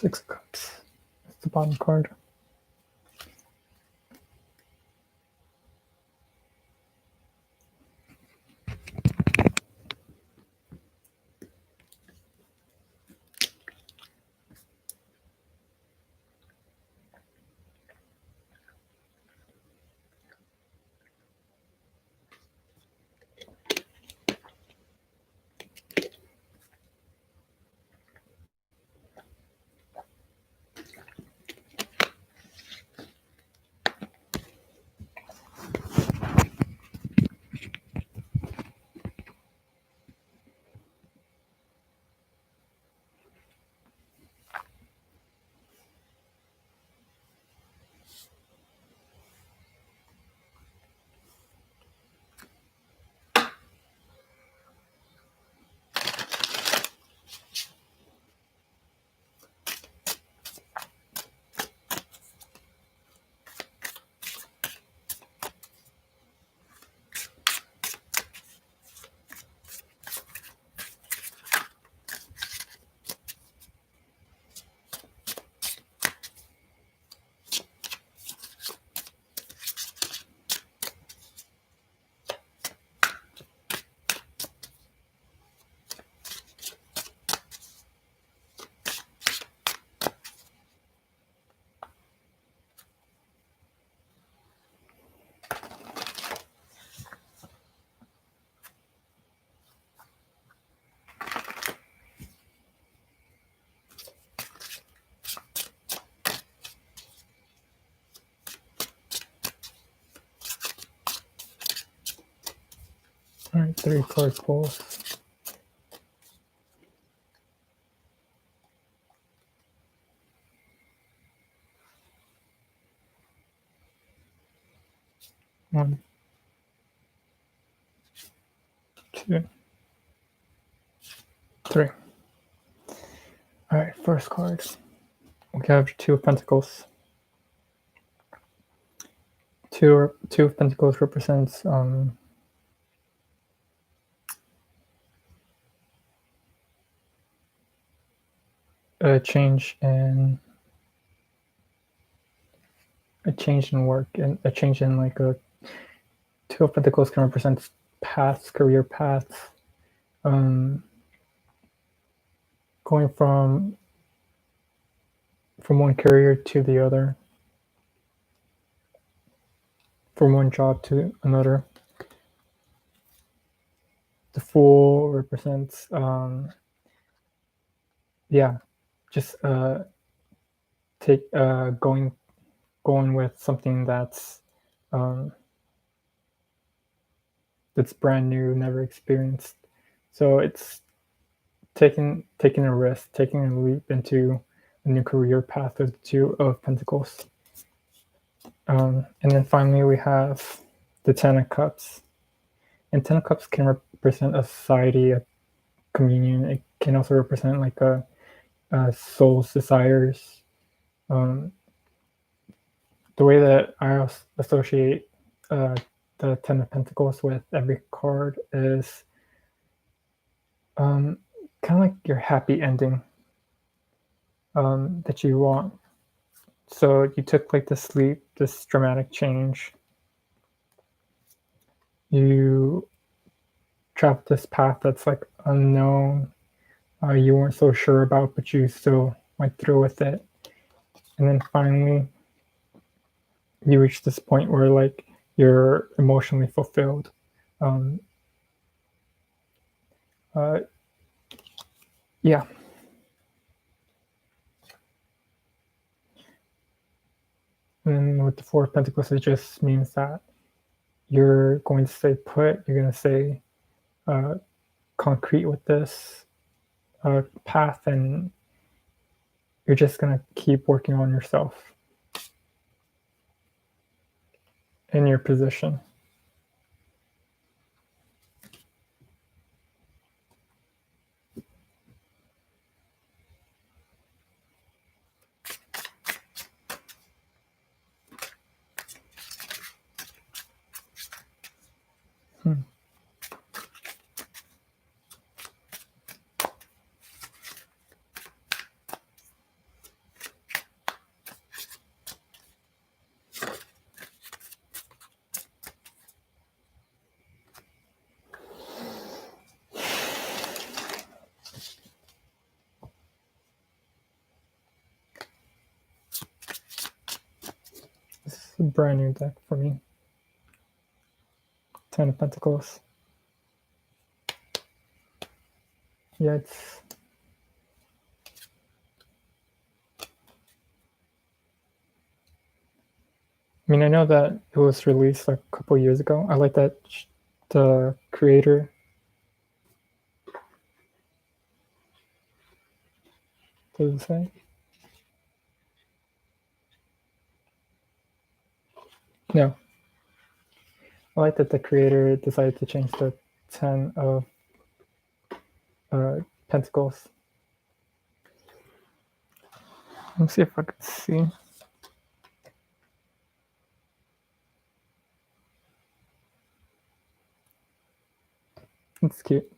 Six of Cups. That's the bottom card. All right, 3 card pulls. One, two, three. All right, first card. We have 2 of Pentacles. Two of Pentacles represents a change in work, and a change in like a 2 of Pentacles can represent paths, career paths, going from one career to the other, from one job to another. The Fool represents just going with something that's brand new, never experienced. So it's taking a risk, taking a leap into a new career path with the 2 of Pentacles. And then finally we have the 10 of Cups. And 10 of Cups can represent a society, a communion. It can also represent like a soul's desires. The way that I associate the 10 of Pentacles with every card is kind of like your happy ending that you want. So you took like this leap, this dramatic change. You traveled this path that's like unknown, you weren't so sure about, but you still went through with it. And then finally, you reach this point where like you're emotionally fulfilled. Yeah. And with the 4 of Pentacles, it just means that you're going to stay put. You're going to stay concrete with this path, and you're just going to keep working on yourself in your position. brand new deck for me. 10 of Pentacles. Yeah, it's... I mean, I know that it was released like a couple years ago. I like that the creator... What does it say? No. I like that the creator decided to change the 10 of Pentacles. Let's see if I can see. It's cute.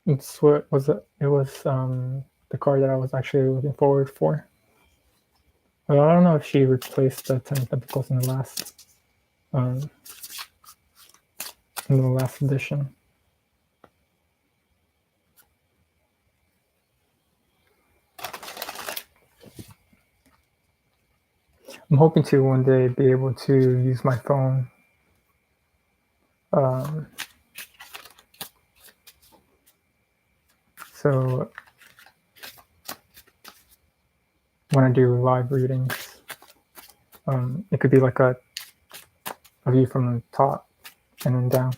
It's what was it? It was the card that I was actually looking forward for. Well, I don't know if she replaced the 10 of Pentacles in the last edition. I'm hoping to one day be able to use my phone so when I do live readings, it could be like a view from the top and then down.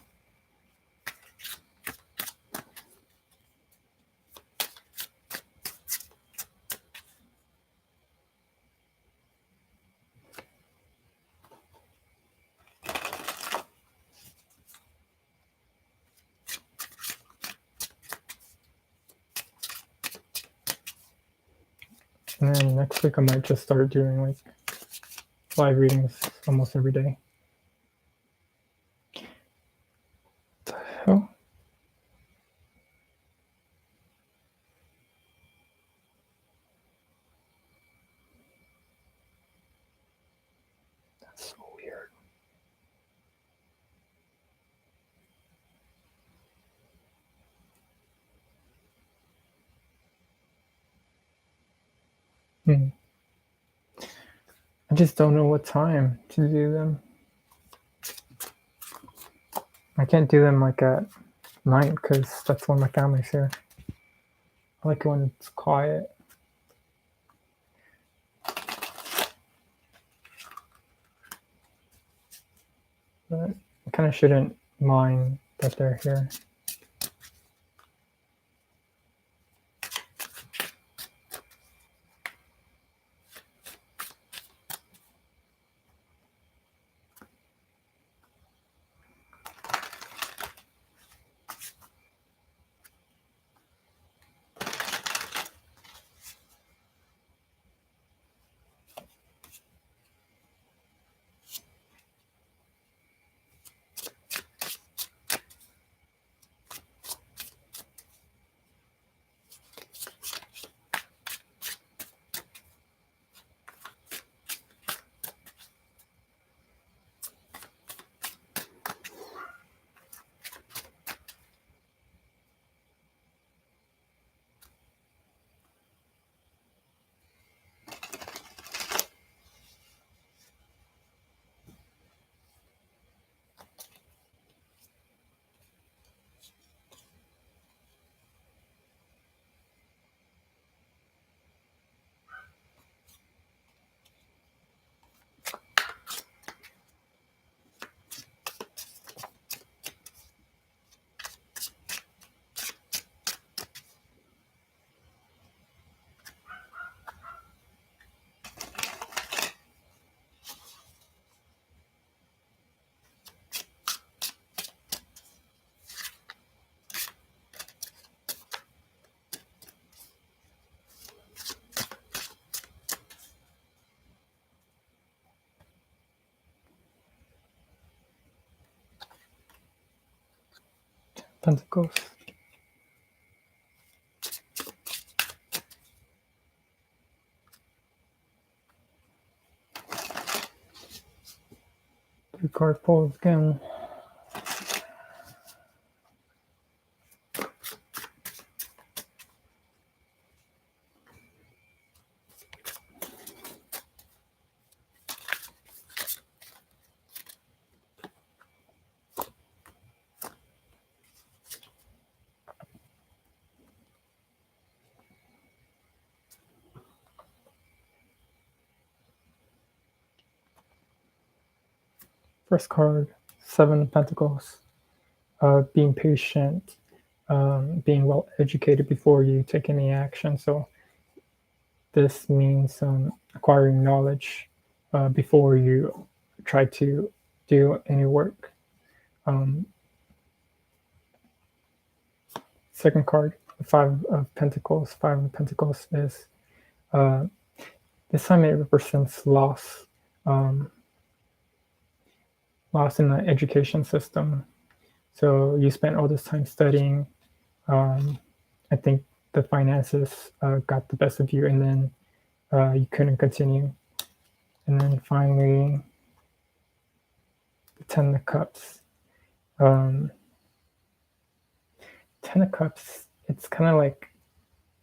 And then next week I might just start doing like live readings almost every day. What the hell? That's so weird. I just don't know what time to do them. I can't do them like at night because that's when my family's here. I like it when it's quiet. But I kind of shouldn't mind that they're here. Pentacles. Three card pulls again. First card, Seven of Pentacles. Being patient, being well educated before you take any action. So this means acquiring knowledge before you try to do any work. Second card, Five of Pentacles. Five of Pentacles is this time it represents loss, loss in the education system. So you spent all this time studying. I think the finances got the best of you, and then you couldn't continue. And then finally, the Ten of Cups. Ten of Cups, it's kind of like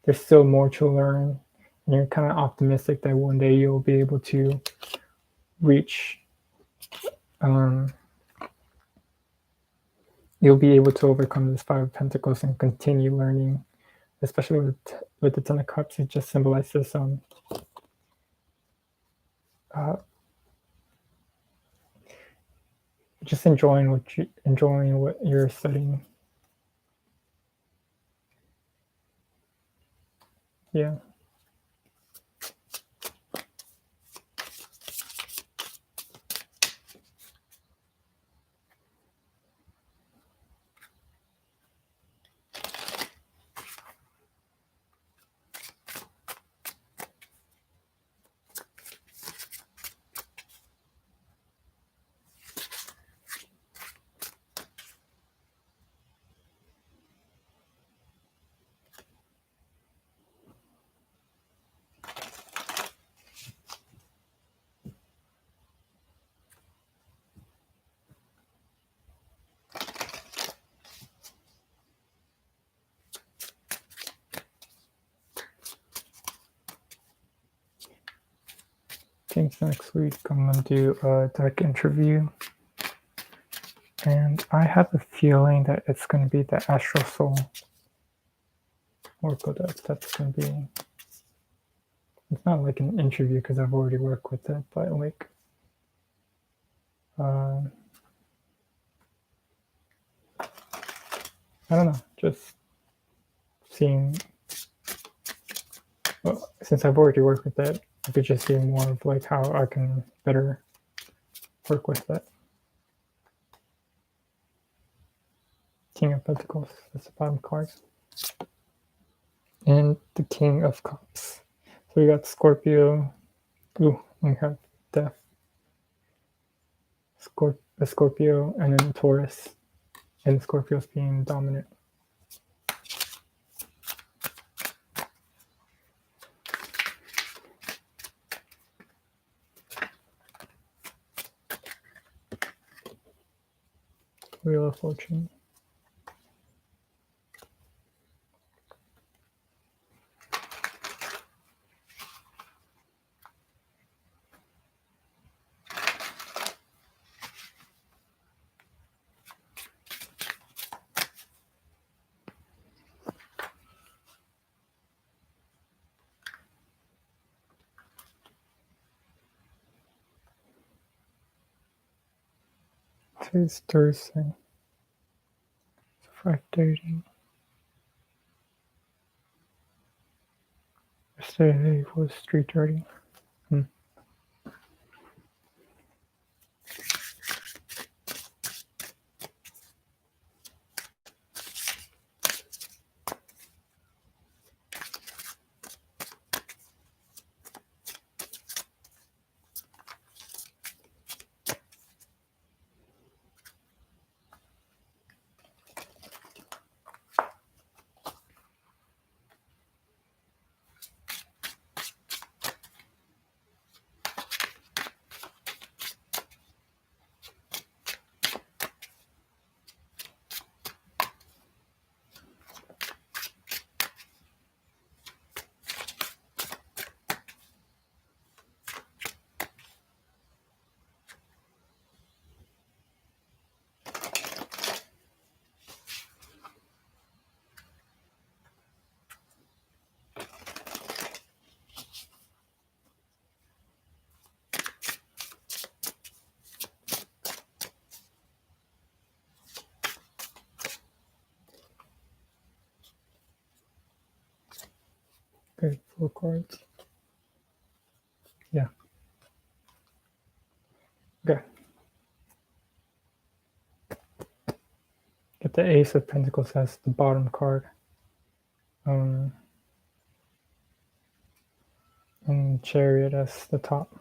there's still more to learn, and you're kind of optimistic that one day you'll be able to reach, you'll be able to overcome this Five of Pentacles and continue learning, especially with the Ten of Cups. It just symbolizes just enjoying what you're studying. Yeah. I think next week I'm gonna do a deck interview, and I have a feeling that it's gonna be the Astral Soul Oracle deck. That's gonna be. It's not like an interview because I've already worked with it, but like, I don't know, just seeing. Well, since I've already worked with it, I could just see more of like how I can better work with it. King of Pentacles, that's the bottom card. And the King of Cups. So we got Scorpio. Ooh, we have Death. A Scorpio, and then Taurus. And Scorpio's being dominant. Wheel of Fortune. Today's Thursday. 5:30. Yesterday was 3:30. Okay, 4 cards. Yeah. Okay. Get the Ace of Pentacles as the bottom card. And Chariot as the top.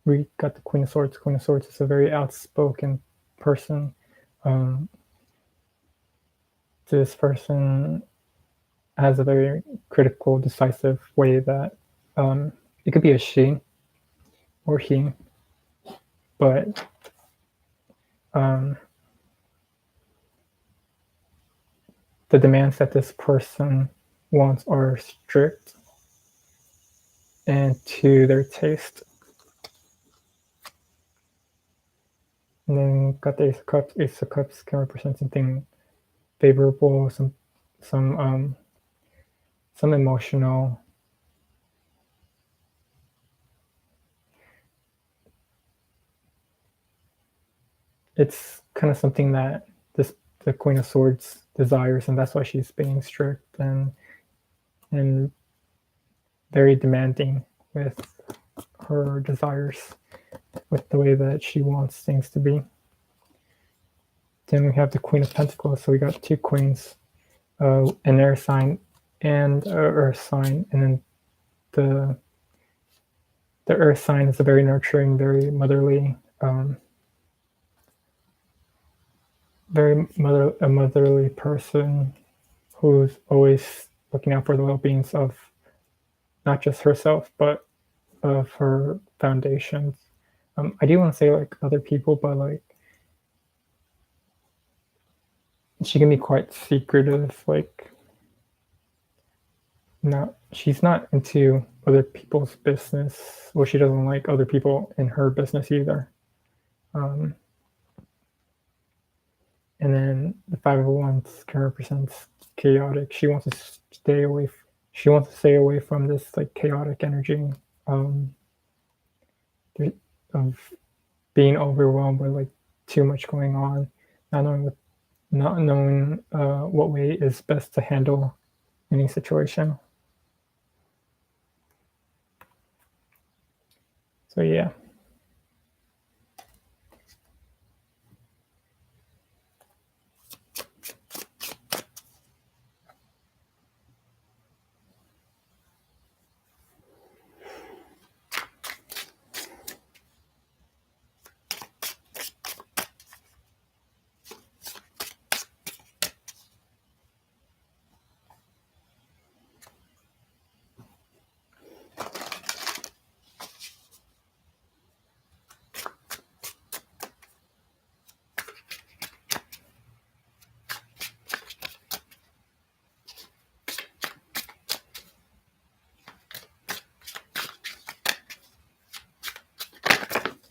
We got the Queen of Swords. Queen of Swords is a very outspoken person. This person has a very critical, decisive way that it could be a she or he, but the demands that this person wants are strict and to their taste. And then got the Ace of Cups. Ace of Cups can represent something favorable, some emotional. It's kind of something that the Queen of Swords desires, and that's why she's being strict and very demanding with her desires, with the way that she wants things to be. Then we have the Queen of Pentacles, so we got 2 queens, an air sign and a earth sign, and then the earth sign is a very nurturing, very motherly, a motherly person who's always looking out for the well-beings of not just herself but of her foundations. I do want to say like other people, but like she can be quite secretive. Like, she's not into other people's business. Well, she doesn't like other people in her business either. And then the Five of Wands represents chaotic. She wants to stay away. She wants to stay away from this like chaotic energy of being overwhelmed by like too much going on, not knowing what way is best to handle any situation. So yeah.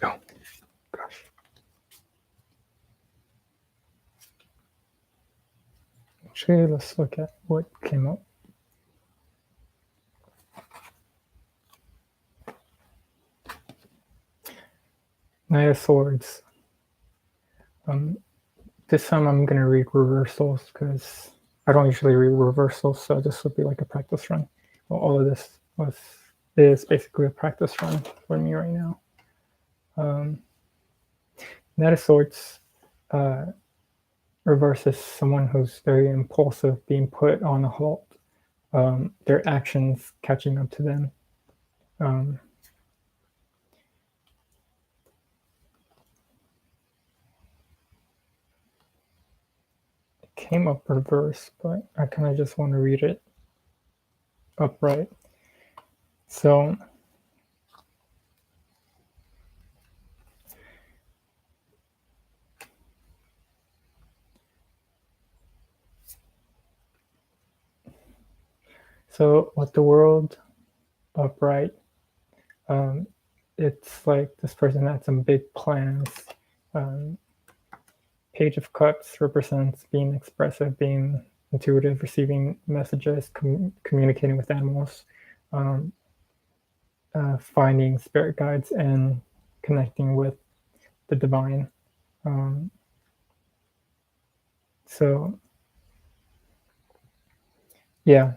Oh gosh. Actually, let's look at what came up. Knight of Swords. This time I'm going to read reversals because I don't usually read reversals, so this would be like a practice run. Well, all of this is basically a practice run for me right now. Knight of Swords reverses someone who's very impulsive, being put on a halt, their actions catching up to them. It came up reverse, but I kind of just want to read it upright. So with the world upright, it's like this person had some big plans. Page of Cups represents being expressive, being intuitive, receiving messages, communicating with animals, finding spirit guides, and connecting with the divine. So yeah,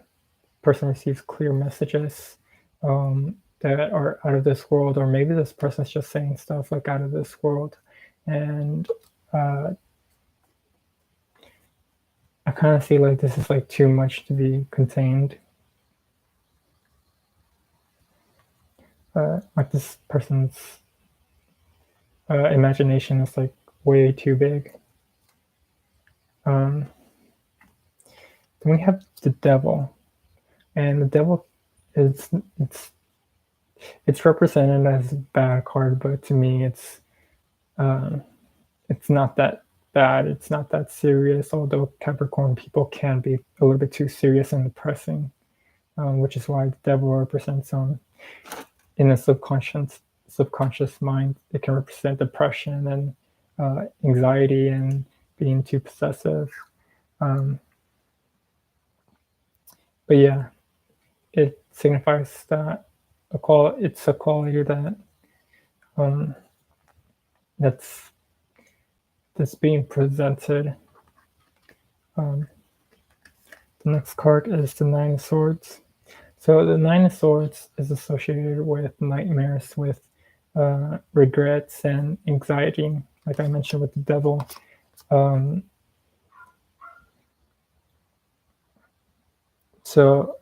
person receives clear messages that are out of this world, or maybe this person's just saying stuff like out of this world, and I kind of see like this is like too much to be contained. Like this person's imagination is like way too big. Then we have the devil, and the devil is it's represented as a bad card, but to me it's not that bad. It's not that serious. Although Capricorn people can be a little bit too serious and depressing, which is why the devil represents in a subconscious mind. It can represent depression and anxiety and being too possessive. But yeah, it signifies that it's a quality that that's being presented. The next card is the Nine of Swords. So the Nine of Swords is associated with nightmares, with regrets and anxiety, like I mentioned with the devil. So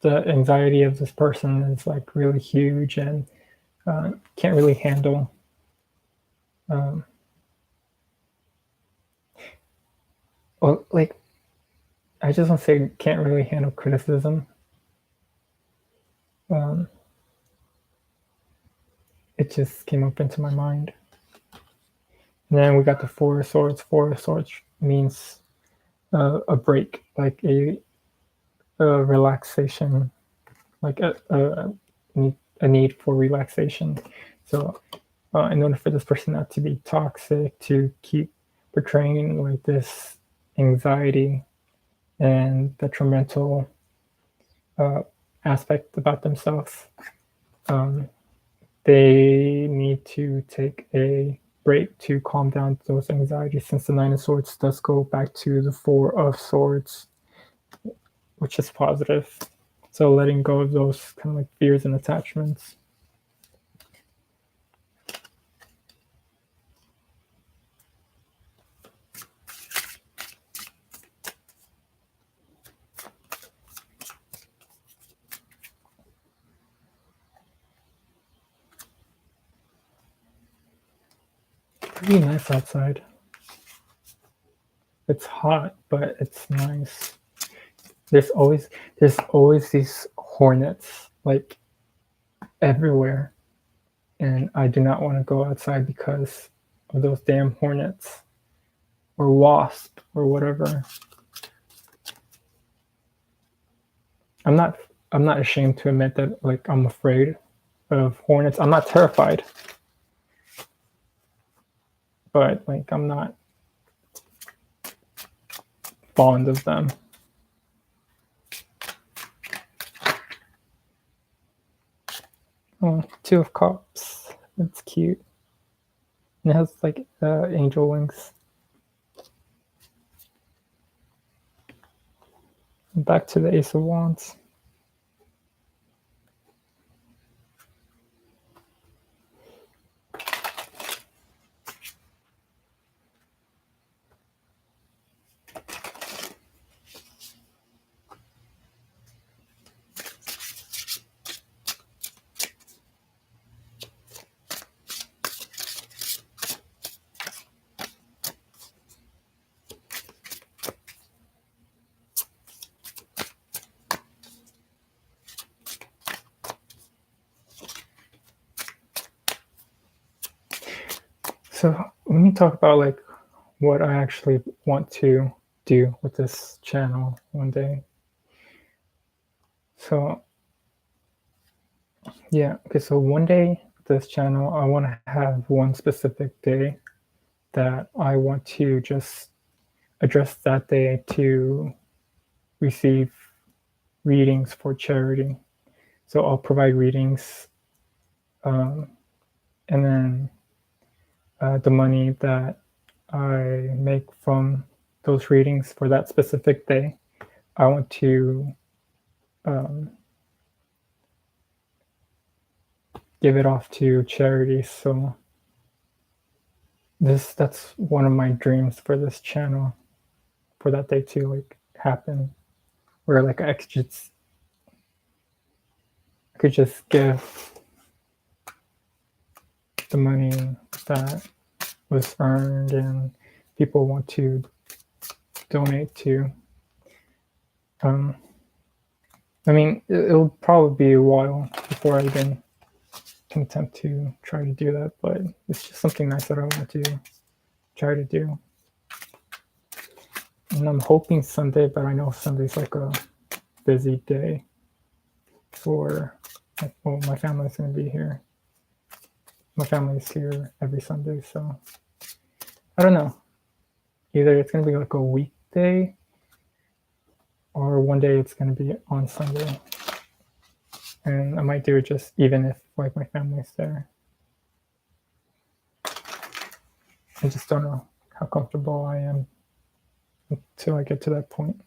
the anxiety of this person is like really huge and can't really handle well, like I just want to say can't really handle criticism. It just came up into my mind. And then we got the Four of Swords. Four of Swords means a break, like a relaxation, like a need for relaxation. So in order for this person not to be toxic, to keep portraying like this anxiety and detrimental aspect about themselves, they need to take a break to calm down those anxieties, since the Nine of Swords does go back to the Four of Swords, which is positive. So letting go of those kind of like fears and attachments. Pretty nice outside. It's hot, but it's nice. There's always these hornets like everywhere, and I do not want to go outside because of those damn hornets or wasp or whatever. I'm not ashamed to admit that like I'm afraid of hornets. I'm not terrified, but like I'm not fond of them. Oh, Two of Cups. That's cute. And it has like angel wings. Back to the Ace of Wands. So let me talk about like what I actually want to do with this channel one day. So yeah, okay, so one day this channel, I want to have one specific day that I want to just address that day to receive readings for charity. So I'll provide readings, and then the money that I make from those readings for that specific day, I want to give it off to charity. So that's one of my dreams for this channel, for that day to like happen, where like I could just give the money that was earned and people want to donate to. I mean, it'll probably be a while before I even can attempt to try to do that, but it's just something nice that I want to try to do. And I'm hoping Sunday, but I know Sunday's like a busy day for, well, my family's going to be here. My family's here every Sunday, so I don't know. Either it's going to be like a weekday or one day it's going to be on Sunday. And I might do it just even if like my family's there. I just don't know how comfortable I am until I get to that point.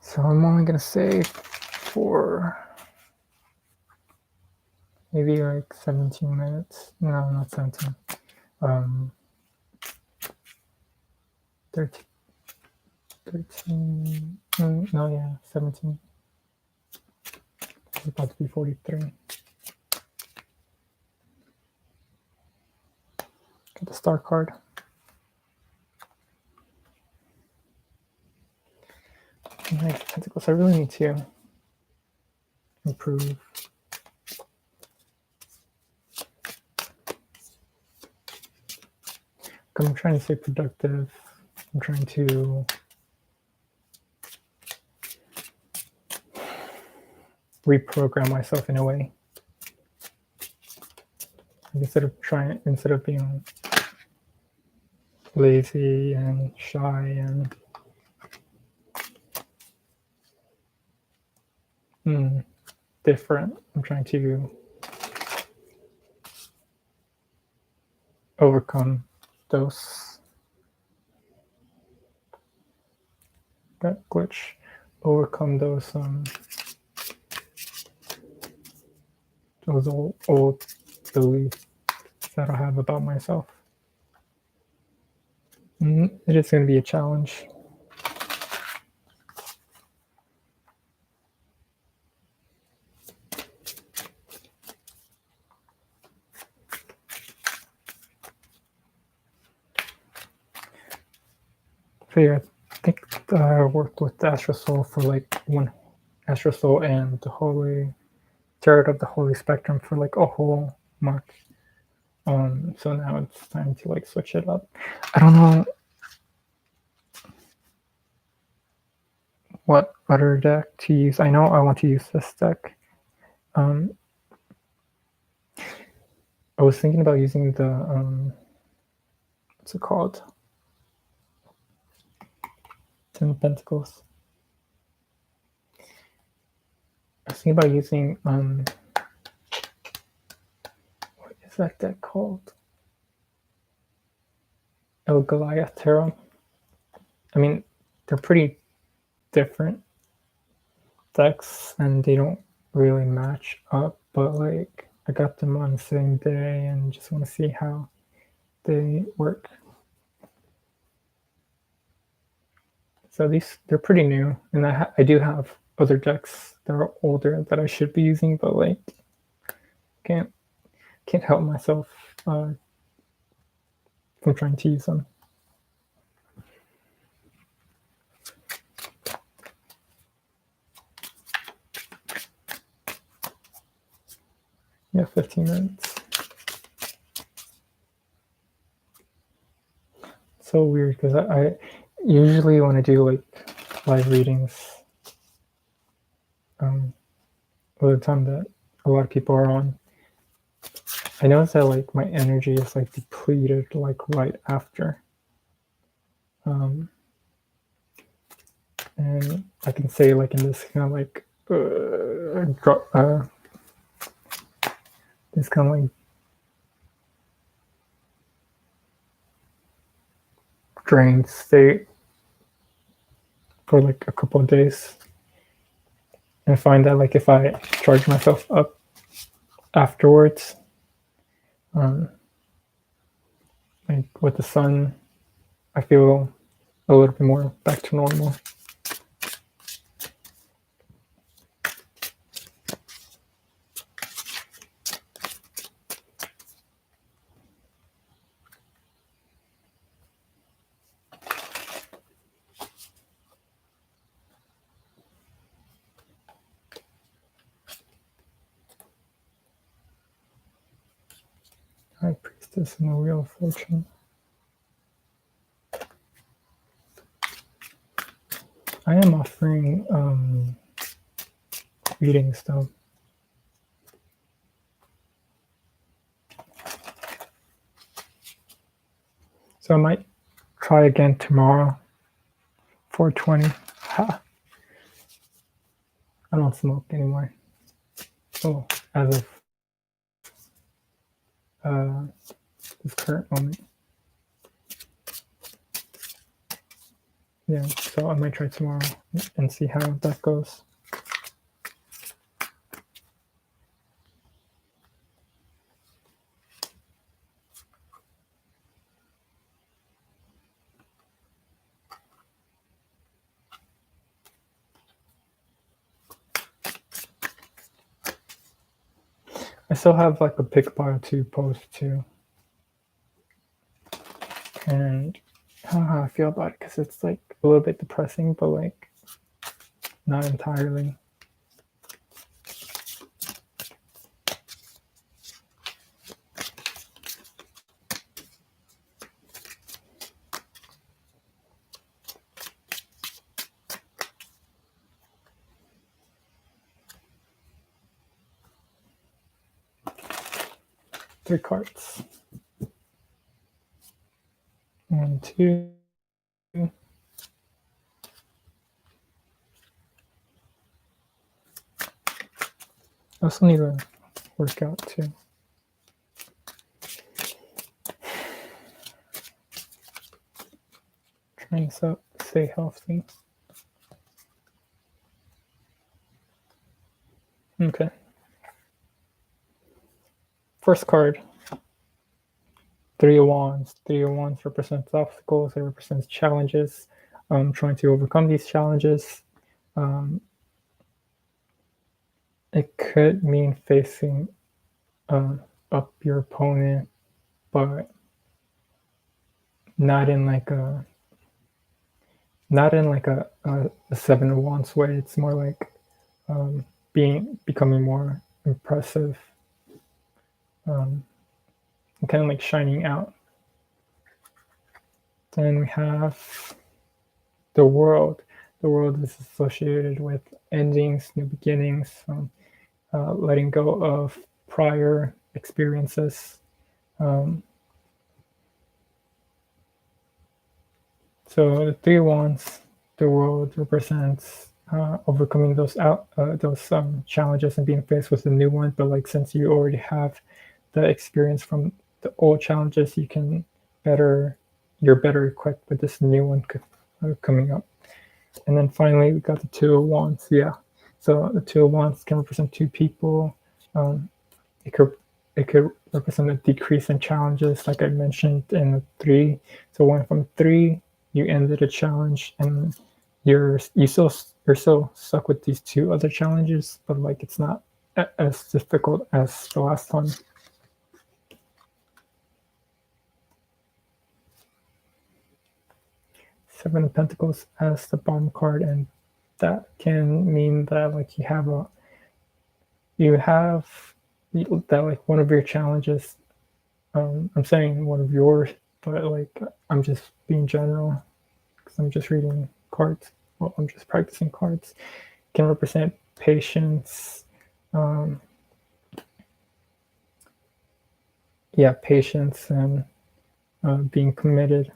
So I'm only going to say for maybe like 17 minutes. No, not 17. 13, no, yeah, 17. It's about to be 43. Get the star card. Nice Pentacles. I really need to improve. I'm trying to stay productive. I'm trying to reprogram myself in a way. Instead of being lazy and shy and different, I'm trying to overcome those, that glitch, overcome those old beliefs that I have about myself. It is going to be a challenge. So yeah, I think I worked with Astro Soul for like one Astro Soul and the Holy Tarot of the Holy Spectrum for like a whole month. So now it's time to like switch it up. I don't know what other deck to use. I know I want to use this deck. I was thinking about using the what's it called? 10 Pentacles. I was thinking about using what is that deck called? El Goliath Tarot. I mean, they're pretty different decks and they don't really match up, but like I got them on the same day and just want to see how they work. So they're pretty new, and I do have other decks that are older that I should be using, but like can't help myself from trying to use them. Yeah, 15 minutes. So weird because I usually when I do like live readings, Or the time that a lot of people are on, I notice that like my energy is like depleted like right after. And I can say like in this kind of like this kind of like drained state for like a couple of days, and I find that like if I charge myself up afterwards, like with the sun, I feel a little bit more back to normal. High Priestess and the Wheel of Fortune. I am offering readings though. So I might try again tomorrow. 420. Ha. I don't smoke anymore. Oh, as of this current moment. Yeah, so I might try tomorrow and see how that goes. I still have like a pick bio to post too. And I don't know how I feel about it because it's like a little bit depressing, but like not entirely. Three cards. 1, 2. I also need to work out too. Trying to stay healthy. Okay. First card. Three of Wands. Three of Wands represents obstacles. It represents challenges. Trying to overcome these challenges. It could mean facing up your opponent, but not in like a Seven of Wands way. It's more like becoming more impressive, and kind of like shining out. Then we have the World. The World is associated with endings, new beginnings, letting go of prior experiences. So the Three of Wands, the World represents overcoming those challenges and being faced with a new one. But like since you already have the experience from the old challenges, you're better equipped with this new one coming up. And then finally, we got the Two of Wands. Yeah, so the Two of Wands can represent two people. It could represent a decrease in challenges, like I mentioned in the three. So when from three, you ended a challenge, and you're still stuck with these two other challenges, but like it's not as difficult as the last one. Seven of Pentacles as the bottom card, and that can mean that like you have that like one of your challenges. I'm saying one of yours, but like I'm just being general because I'm just reading cards. Well, I'm just practicing cards. Can represent patience, patience and being committed.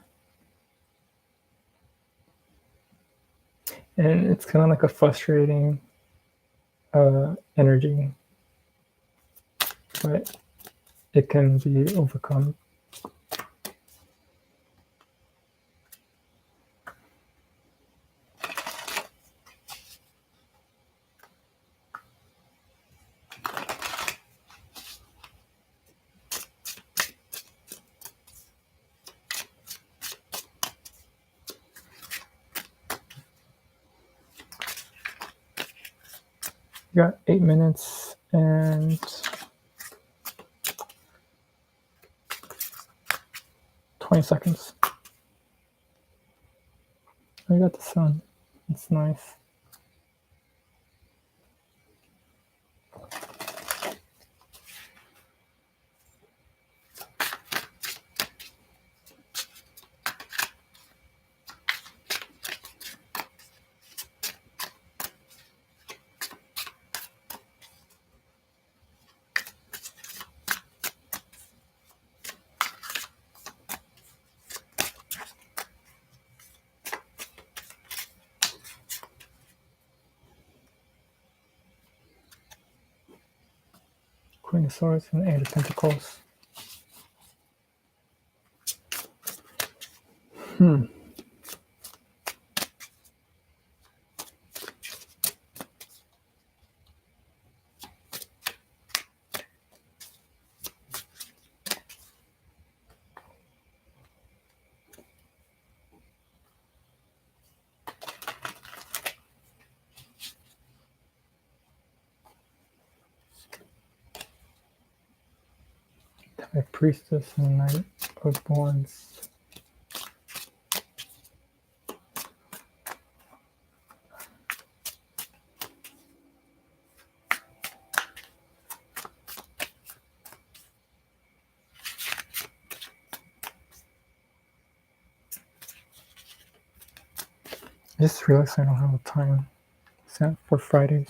And it's kind of like a frustrating energy, but it can be overcome. You got 8 minutes and 20 seconds. You got the sun. It's nice. Queen of Swords and Eight of Pentacles. High Priestess and Knight of Wands. I just realized I don't have a time set for Fridays.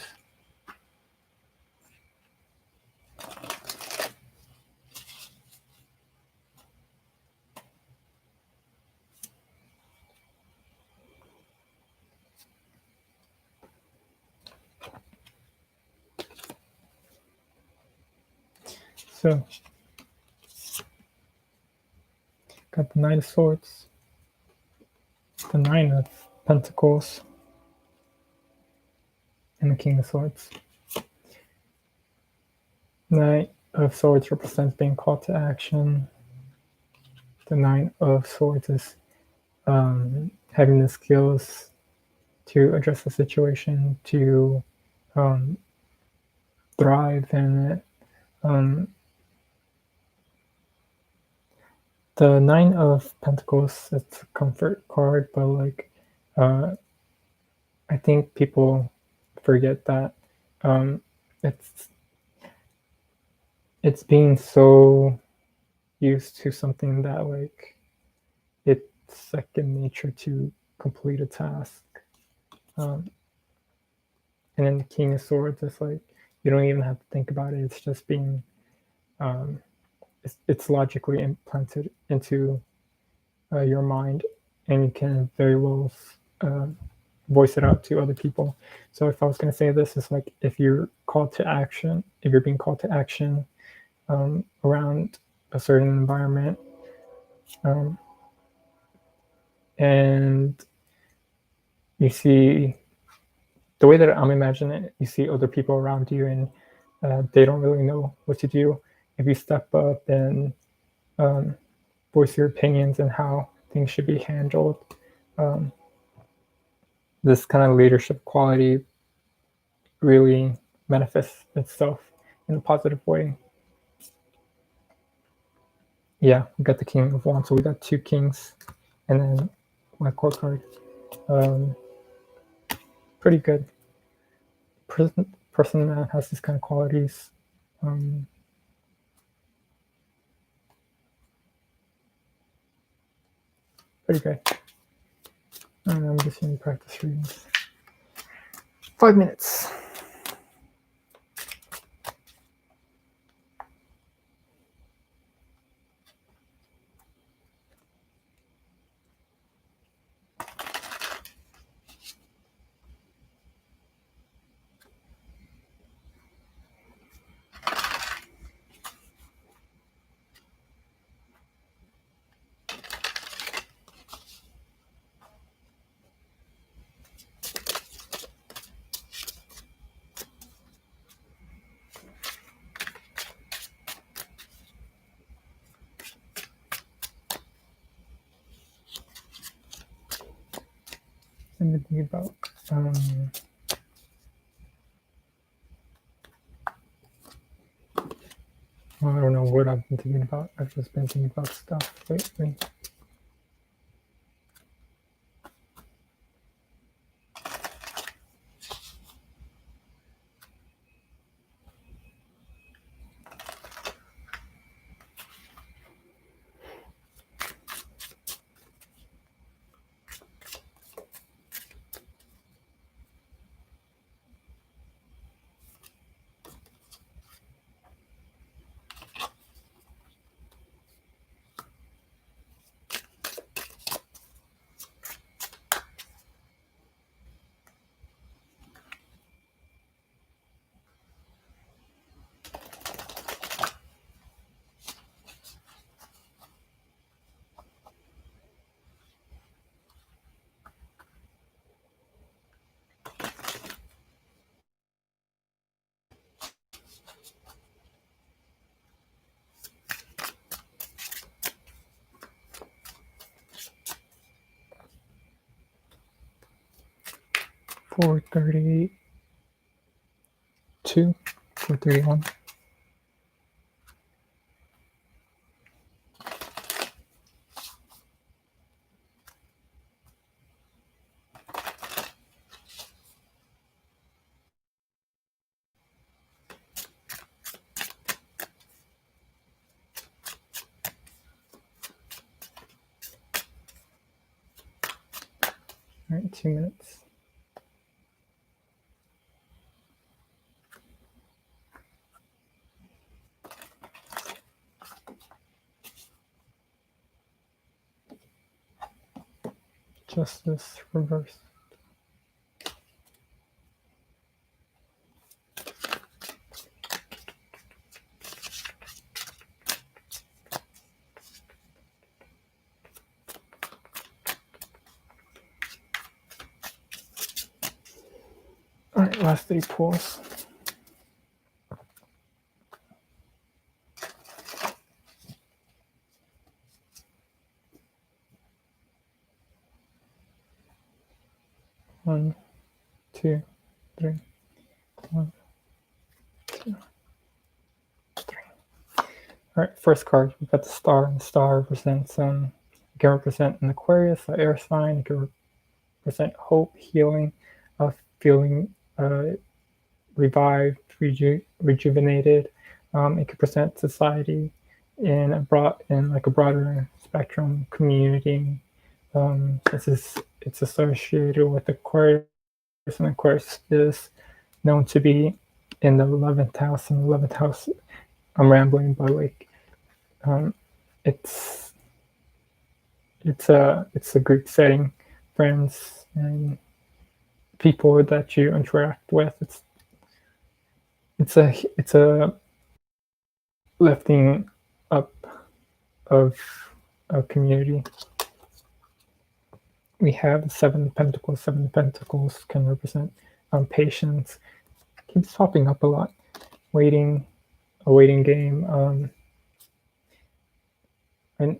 So, got the Knight of Swords, the Nine of Pentacles, and the King of Swords. Knight of Swords represents being called to action. The Nine of Swords is having the skills to address the situation, to thrive in it. The Nine of Pentacles, it's a comfort card, but like I think people forget that it's being so used to something that like it's second nature to complete a task. And then the King of Swords is like you don't even have to think about it. It's just being it's logically implanted into your mind, and you can very well voice it out to other people. So if I was going to say this, is like if you're called to action, if you're being called to action around a certain environment, and you see the way that I'm imagining it, you see other people around you and they don't really know what to do. If you step up and voice your opinions and how things should be handled, this kind of leadership quality really manifests itself in a positive way. Yeah, we got the King of Wands, so we got two kings, and then my court card. Pretty good. Person that has these kind of qualities. Pretty good. And I'm just going to practice readings. 5 minutes. I've been thinking about. Well, I don't know what I've been thinking about. I've just been thinking about stuff lately. Four 32, 431. All right, 2 minutes. Justice reverse. All right, last 3 pulls. One, two, three. 1, 2, 3. All right, first card, we've got the star, and the star represents, it can represent an Aquarius, an air sign. It can represent hope, healing, feeling revived, rejuvenated. It could present society in a broader spectrum, community. It's associated with Aquarius, and Aquarius is known to be in the 11th house. And the 11th house, I'm rambling, but like, it's a group setting, friends and people that you interact with. It's a lifting up of a community. We have 7 Pentacles. 7 Pentacles can represent patience. Keeps popping up a lot. Waiting, a waiting game. And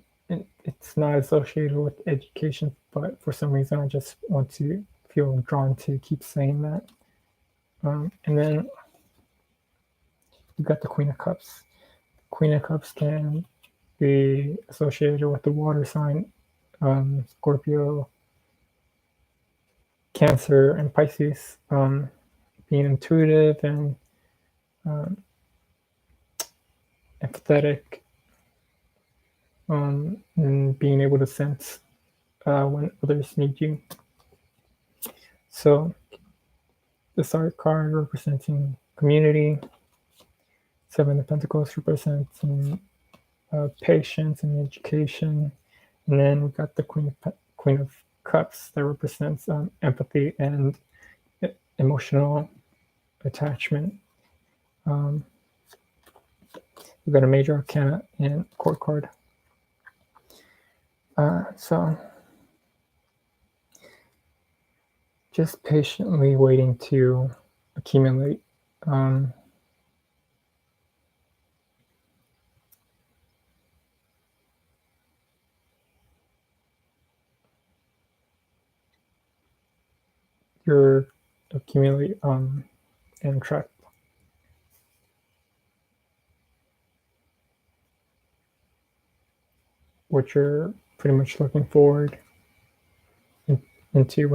it's not associated with education, but for some reason I just want to feel drawn to keep saying that. And then you got the Queen of Cups. Queen of Cups can be associated with the water sign, Scorpio, Cancer, and Pisces. Being intuitive and empathetic, and being able to sense when others need you. So the Star card representing community, 7 of Pentacles representing patience and education, and then we got the Queen of Cups that represents empathy and emotional attachment. We've got a Major Arcana and Court card. So just patiently waiting to accumulate. you're accumulate and track what you're pretty much looking forward into